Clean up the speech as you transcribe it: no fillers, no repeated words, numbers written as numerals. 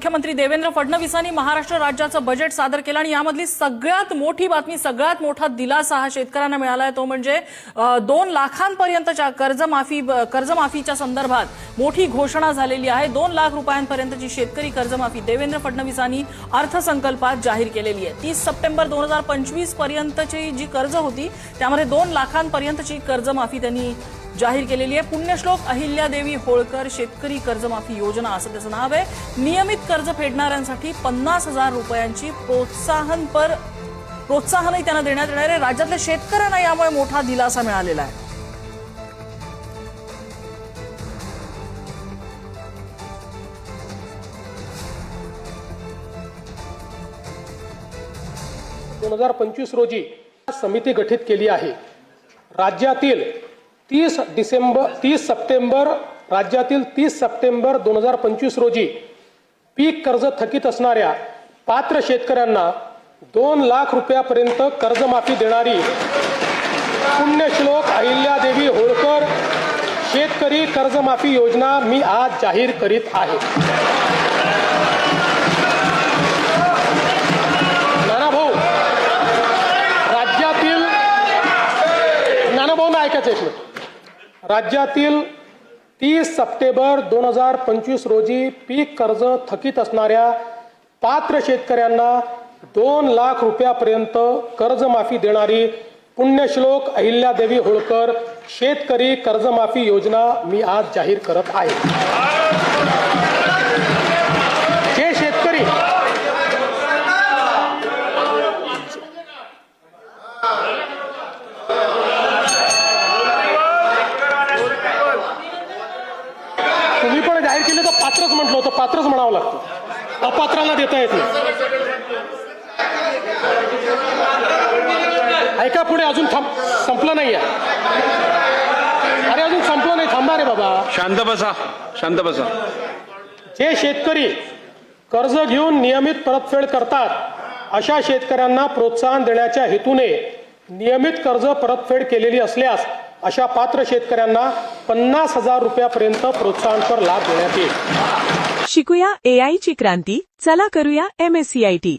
मुख्यमंत्री देवेंद्र फडणवीसांनी महाराष्ट्र राज्याचं बजेट सादर केलं आणि यामधली सगळ्यात मोठी बातमी, सगळ्यात मोठा दिलासा हा शेतकऱ्यांना मिळाला आहे तो म्हणजे 2 लाखांपर्यंतच्या कर्जमाफीच्या संदर्भात मोठी घोषणा झालेली आहे। 2 लाख रुपयांपर्यंतची शेतकरी कर्जमाफी देवेंद्र फडणवीसांनी अर्थसंकल्पात जाहीर केलेली आहे। 30 सप्टेंबर 2025 पर्यंतची जी कर्ज होती त्यामध्ये 2 लाखांपर्यंतची कर्जमाफी त्यांनी जाहीर केलेली आहे। पुण्यश्लोक अहिल्यादेवी होळकर शेतकरी कर्जमाफी योजना असं त्याचं नाव आहे। नियमित कर्ज फेडणाऱ्यांसाठी 50,000 रुपयांची प्रोत्साहनही त्यांना देण्यात येणार आहे। राज्यातल्या शेतकऱ्यांना यामुळे मोठा दिलासा मिळालेला आहे। दोन 2025 रोजी समिती गठीत केली आहे। राज्यातील 30 सप्टेंबर राज्यातील 30 सप्टेंबर 2025 रोजी पीक कर्ज थकीत असणाऱ्या पात्र शेतकऱ्यांना 2 लाख रुपयापर्यंत कर्जमाफी देणारी पुण्यश्लोक अहिल्यादेवी होळकर शेतकरी कर्जमाफी योजना मी आज जाहीर करीत आहे। राज्यातील 30 सप्टेंबर 2025 रोजी पीक कर्ज थकीत असणाऱ्या पात्र शेतकऱ्यांना 2 लाख रुपयापर्यंत कर्जमाफी देणारी पुण्यश्लोक अहिल्यादेवी होळकर शेतकरी कर्जमाफी योजना मी आज जाहीर करत आहे। जे शेतकरी तुम्ही पण जाहीर केले तर पात्रच म्हटलं होतं, पात्रच म्हणावं लागतं, अपात्राला देता येत नाही। ऐका पुढे अजून संपलं नाहीये। अरे अजून संपलं नाही, थांबा रे बाबा, शांत बसा, शांत बसा। जे शेतकरी कर्ज घेऊन नियमित परतफेड करतात अशा शेतकऱ्यांना प्रोत्साहन देण्याच्या हेतूने नियमित कर्ज परतफेड केलेली असल्यास अशा पात्र शेतकऱ्यांना 50,000 रुपयापर्यंत प्रोत्साहनपर लाभ देण्यात येईल। शिकूया AI ची क्रांती, चला करूया MSCIT।